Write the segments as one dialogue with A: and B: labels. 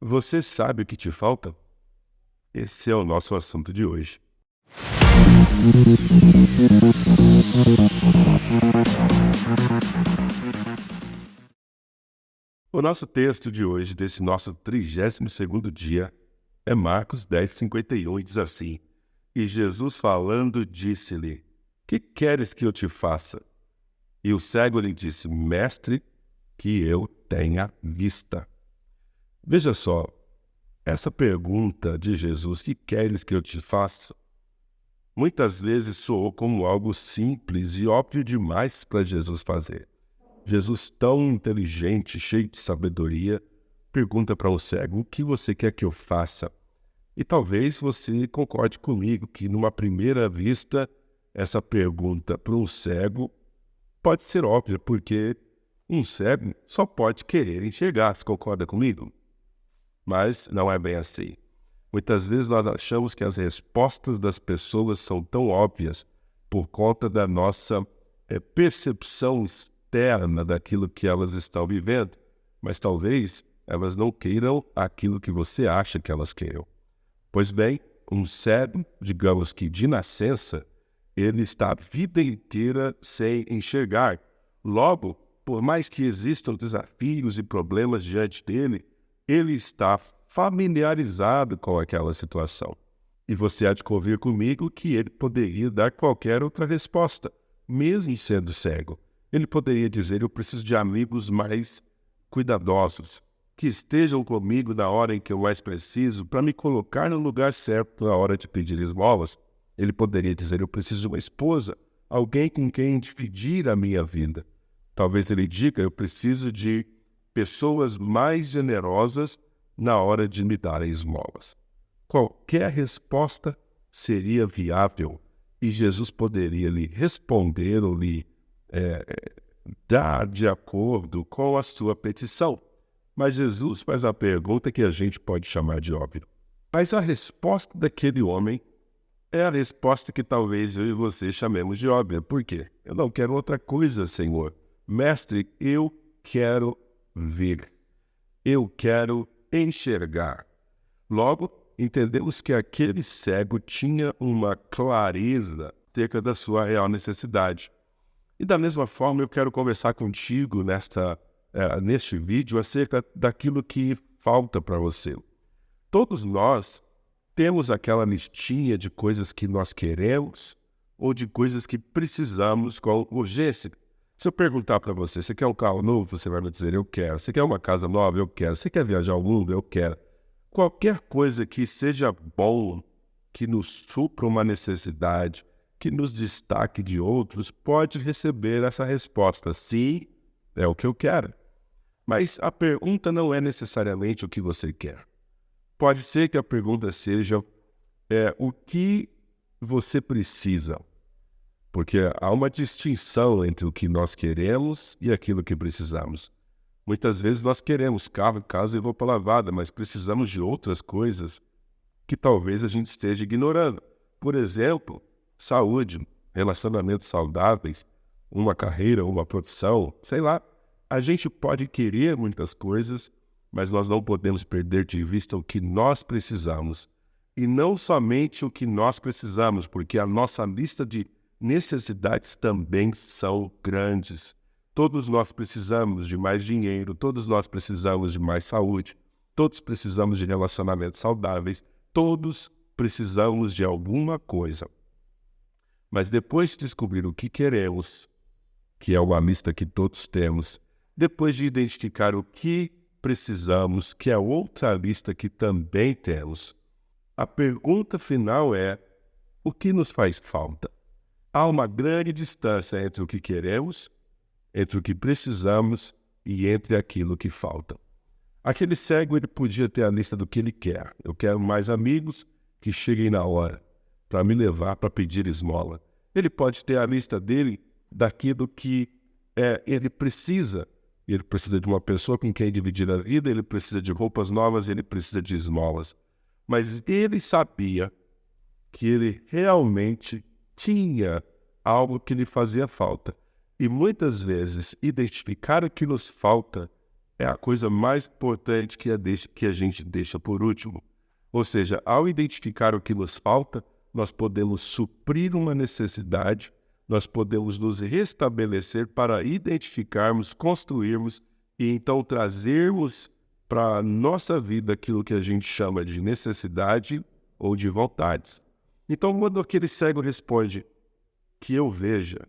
A: Você sabe o que te falta? Esse é o nosso assunto de hoje. O nosso texto de hoje, desse nosso 32º dia, é Marcos 10:51 e diz assim: E Jesus falando disse-lhe: Que queres que eu te faça? E o cego lhe disse: Mestre, que eu tenha vista. Veja só, essa pergunta de Jesus, que queres que eu te faça? Muitas vezes soou como algo simples e óbvio demais para Jesus fazer. Jesus, tão inteligente, cheio de sabedoria, pergunta para o cego: o que você quer que eu faça? E talvez você concorde comigo que, numa primeira vista, essa pergunta para um cego pode ser óbvia, porque um cego só pode querer enxergar. Você concorda comigo? Mas não é bem assim. Muitas vezes nós achamos que as respostas das pessoas são tão óbvias por conta da nossa percepção externa daquilo que elas estão vivendo, mas talvez elas não queiram aquilo que você acha que elas queiram. Pois bem, um cego, digamos que de nascença, ele está a vida inteira sem enxergar. Logo, por mais que existam desafios e problemas diante dele, ele está familiarizado com aquela situação. E você há de convir comigo que ele poderia dar qualquer outra resposta, mesmo sendo cego. Ele poderia dizer: eu preciso de amigos mais cuidadosos, que estejam comigo na hora em que eu mais preciso, para me colocar no lugar certo na hora de pedir esmolas. Ele poderia dizer: eu preciso de uma esposa, alguém com quem dividir a minha vida. Talvez ele diga: eu preciso de pessoas mais generosas na hora de me dar esmolas. Qualquer resposta seria viável e Jesus poderia lhe responder ou lhe dar de acordo com a sua petição. Mas Jesus faz a pergunta que a gente pode chamar de óbvia. Mas a resposta daquele homem é a resposta que talvez eu e você chamemos de óbvia. Por quê? Eu não quero outra coisa, Senhor. Mestre, eu quero ver. Eu quero enxergar. Logo, entendemos que aquele cego tinha uma clareza acerca da sua real necessidade. E da mesma forma, eu quero conversar contigo neste vídeo acerca daquilo que falta para você. Todos nós temos aquela listinha de coisas que nós queremos ou de coisas que precisamos com urgência. Se eu perguntar para você: você quer um carro novo? Você vai me dizer: eu quero. Você quer uma casa nova? Eu quero. Você quer viajar ao mundo? Eu quero. Qualquer coisa que seja bom, que nos supra uma necessidade, que nos destaque de outros, pode receber essa resposta: sim, é o que eu quero. Mas a pergunta não é necessariamente o que você quer. Pode ser que a pergunta seja o que você precisa. Porque há uma distinção entre o que nós queremos e aquilo que precisamos. Muitas vezes nós queremos carro, casa e roupa lavada, mas precisamos de outras coisas que talvez a gente esteja ignorando. Por exemplo, saúde, relacionamentos saudáveis, uma carreira, uma profissão, sei lá. A gente pode querer muitas coisas, mas nós não podemos perder de vista o que nós precisamos. E não somente o que nós precisamos, porque a nossa lista de necessidades também são grandes. Todos nós precisamos de mais dinheiro, todos nós precisamos de mais saúde, todos precisamos de relacionamentos saudáveis, todos precisamos de alguma coisa. Mas depois de descobrir o que queremos, que é uma lista que todos temos, depois de identificar o que precisamos, que é outra lista que também temos, a pergunta final é: o que nos faz falta? Há uma grande distância entre o que queremos, entre o que precisamos e entre aquilo que falta. Aquele cego, ele podia ter a lista do que ele quer. Eu quero mais amigos que cheguem na hora para me levar para pedir esmola. Ele pode ter a lista dele daquilo que ele precisa. Ele precisa de uma pessoa com quem dividir a vida, ele precisa de roupas novas, ele precisa de esmolas. Mas ele sabia que ele realmente tinha algo que lhe fazia falta. E muitas vezes identificar o que nos falta é a coisa mais importante que a gente deixa por último. Ou seja, ao identificar o que nos falta, nós podemos suprir uma necessidade, nós podemos nos restabelecer para identificarmos, construirmos e então trazermos para a nossa vida aquilo que a gente chama de necessidade ou de vontades. Então, quando aquele cego responde que eu veja,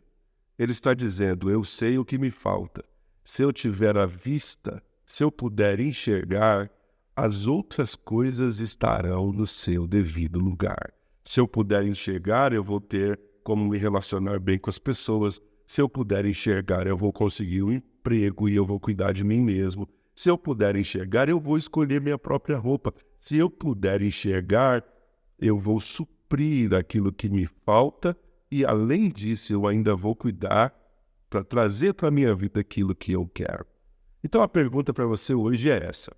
A: ele está dizendo, eu sei o que me falta. Se eu tiver a vista, se eu puder enxergar, as outras coisas estarão no seu devido lugar. Se eu puder enxergar, eu vou ter como me relacionar bem com as pessoas. Se eu puder enxergar, eu vou conseguir um emprego e eu vou cuidar de mim mesmo. Se eu puder enxergar, eu vou escolher minha própria roupa. Se eu puder enxergar, eu vou suprir aquilo que me falta e, além disso, eu ainda vou cuidar para trazer para a minha vida aquilo que eu quero. Então, a pergunta para você hoje é essa.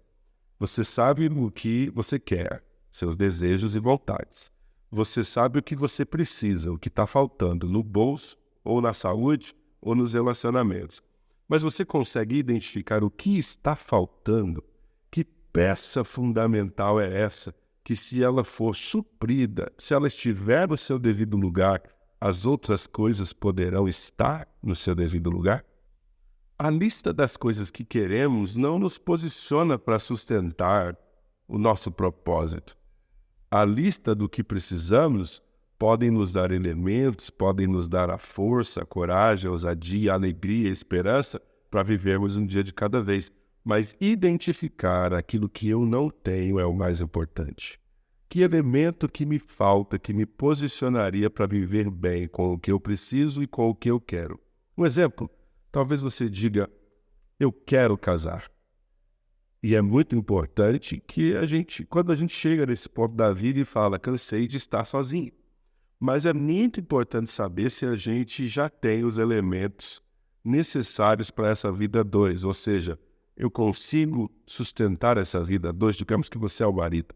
A: Você sabe o que você quer, seus desejos e vontades. Você sabe o que você precisa, o que está faltando no bolso, ou na saúde, ou nos relacionamentos. Mas você consegue identificar o que está faltando? Que peça fundamental é essa? Que se ela for suprida, se ela estiver no seu devido lugar, as outras coisas poderão estar no seu devido lugar? A lista das coisas que queremos não nos posiciona para sustentar o nosso propósito. A lista do que precisamos podem nos dar elementos, podem nos dar a força, a coragem, a ousadia, a alegria, a esperança para vivermos um dia de cada vez. Mas identificar aquilo que eu não tenho é o mais importante. Que elemento que me falta, que me posicionaria para viver bem com o que eu preciso e com o que eu quero? Um exemplo, talvez você diga, eu quero casar. E é muito importante que quando a gente chega nesse ponto da vida e fala, cansei de estar sozinho. Mas é muito importante saber se a gente já tem os elementos necessários para essa vida dois. Ou seja, eu consigo sustentar essa vida dois, digamos que você é o marido.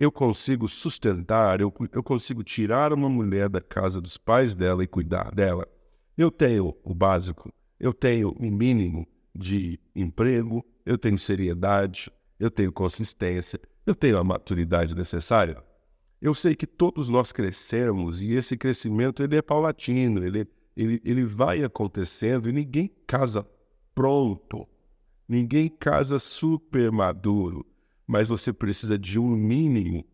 A: Eu consigo sustentar, eu consigo tirar uma mulher da casa dos pais dela e cuidar dela. Eu tenho o básico, eu tenho um mínimo de emprego, eu tenho seriedade, eu tenho consistência, eu tenho a maturidade necessária. Eu sei que todos nós crescemos e esse crescimento ele é paulatino, ele vai acontecendo e ninguém casa pronto, ninguém casa super maduro, mas você precisa de um mínimo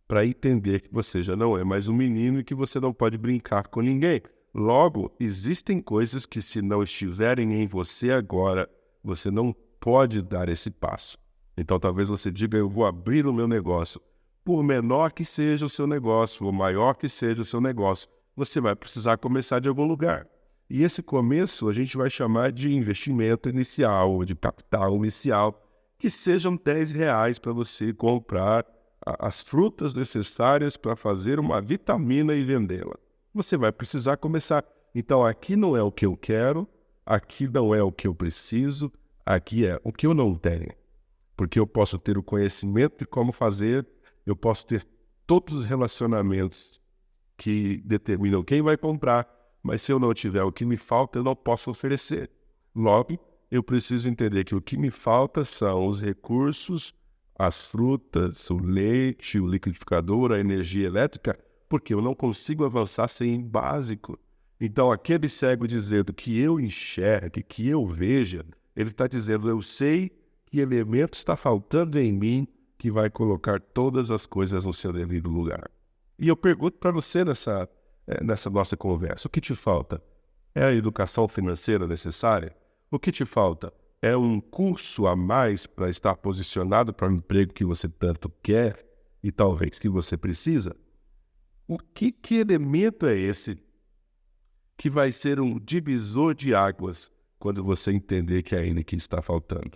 A: para entender que você já não é mais um menino e que você não pode brincar com ninguém. Logo, existem coisas que se não estiverem em você agora, você não pode dar esse passo. Então talvez você diga, eu vou abrir o meu negócio. Por menor que seja o seu negócio, ou maior que seja o seu negócio, você vai precisar começar de algum lugar. E esse começo a gente vai chamar de investimento inicial, de capital inicial, que sejam R$10 para você comprar as frutas necessárias para fazer uma vitamina e vendê-la. Você vai precisar começar. Então aqui não é o que eu quero, aqui não é o que eu preciso, aqui é o que eu não tenho. Porque eu posso ter o conhecimento de como fazer, eu posso ter todos os relacionamentos que determinam quem vai comprar, mas se eu não tiver o que me falta, eu não posso oferecer. Logo, eu preciso entender que o que me falta são os recursos, as frutas, o leite, o liquidificador, a energia elétrica, porque eu não consigo avançar sem básico. Então, aquele cego dizendo que eu enxergue, que eu veja, ele está dizendo, eu sei que elemento está faltando em mim que vai colocar todas as coisas no seu devido lugar. E eu pergunto para você nessa nossa conversa, o que te falta? É a educação financeira necessária? O que te falta? É um curso a mais para estar posicionado para o emprego que você tanto quer e talvez que você precisa? Que elemento é esse que vai ser um divisor de águas quando você entender que é ele que está faltando?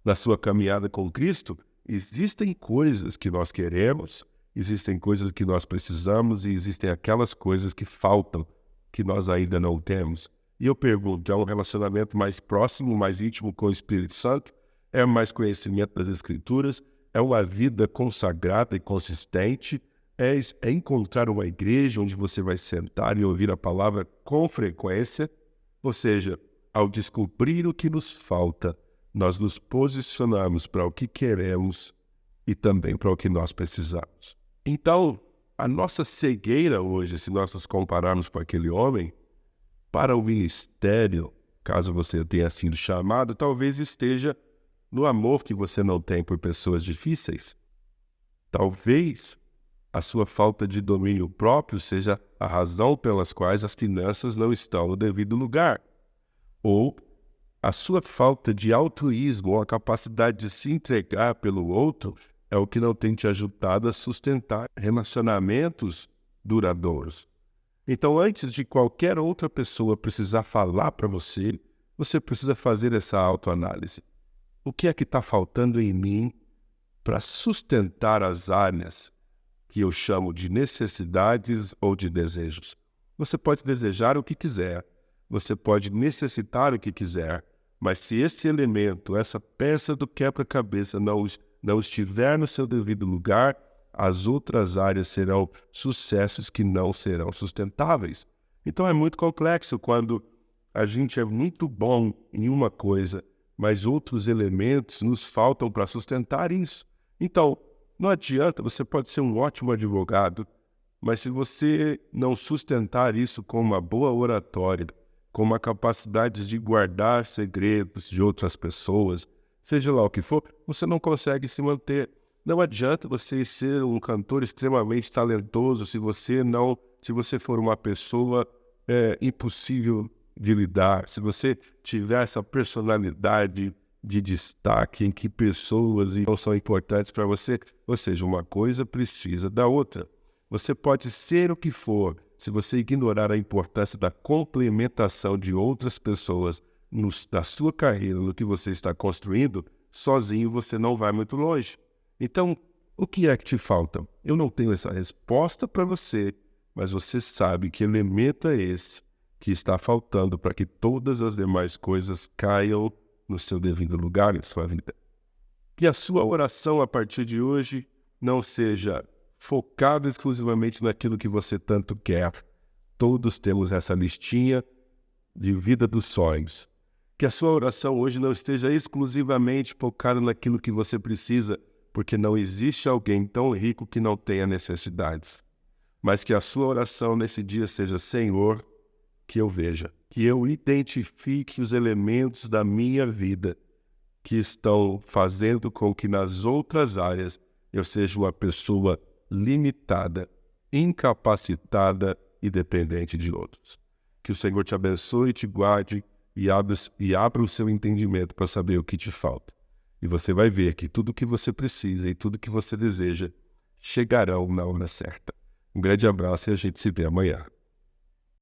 A: Na sua caminhada com Cristo, existem coisas que nós queremos, existem coisas que nós precisamos e existem aquelas coisas que faltam, que nós ainda não temos. E eu pergunto, é um relacionamento mais próximo, mais íntimo com o Espírito Santo? É mais conhecimento das Escrituras? É uma vida consagrada e consistente? É encontrar uma igreja onde você vai sentar e ouvir a palavra com frequência? Ou seja, ao descobrir o que nos falta, nós nos posicionamos para o que queremos e também para o que nós precisamos. Então, a nossa cegueira hoje, se nós nos compararmos com aquele homem, para o ministério, caso você tenha sido chamado, talvez esteja no amor que você não tem por pessoas difíceis. Talvez a sua falta de domínio próprio seja a razão pelas quais as finanças não estão no devido lugar. Ou a sua falta de altruísmo ou a capacidade de se entregar pelo outro é o que não tem te ajudado a sustentar relacionamentos duradouros. Então, antes de qualquer outra pessoa precisar falar para você, você precisa fazer essa autoanálise. O que é que está faltando em mim para sustentar as áreas que eu chamo de necessidades ou de desejos? Você pode desejar o que quiser, você pode necessitar o que quiser, mas se esse elemento, essa peça do quebra-cabeça não estiver no seu devido lugar, as outras áreas serão sucessos que não serão sustentáveis. Então é muito complexo quando a gente é muito bom em uma coisa, mas outros elementos nos faltam para sustentar isso. Então, não adianta, você pode ser um ótimo advogado, mas se você não sustentar isso com uma boa oratória, com uma capacidade de guardar segredos de outras pessoas, seja lá o que for, você não consegue se manter. Não adianta você ser um cantor extremamente talentoso se você for uma pessoa impossível de lidar, se você tiver essa personalidade de destaque em que pessoas não são importantes para você, ou seja, uma coisa precisa da outra. Você pode ser o que for, se você ignorar a importância da complementação de outras pessoas na sua carreira, no que você está construindo, sozinho você não vai muito longe. Então, o que é que te falta? Eu não tenho essa resposta para você, mas você sabe que elemento é esse que está faltando para que todas as demais coisas caiam no seu devido lugar em sua vida. Que a sua oração a partir de hoje não seja focada exclusivamente naquilo que você tanto quer. Todos temos essa listinha de vida dos sonhos. Que a sua oração hoje não esteja exclusivamente focada naquilo que você precisa, porque não existe alguém tão rico que não tenha necessidades. Mas que a sua oração nesse dia seja: Senhor, que eu veja, que eu identifique os elementos da minha vida que estão fazendo com que nas outras áreas eu seja uma pessoa limitada, incapacitada e dependente de outros. Que o Senhor te abençoe, te guarde e abra o seu entendimento para saber o que te falta. E você vai ver que tudo o que você precisa e tudo o que você deseja chegarão na hora certa. Um grande abraço e a gente se vê amanhã.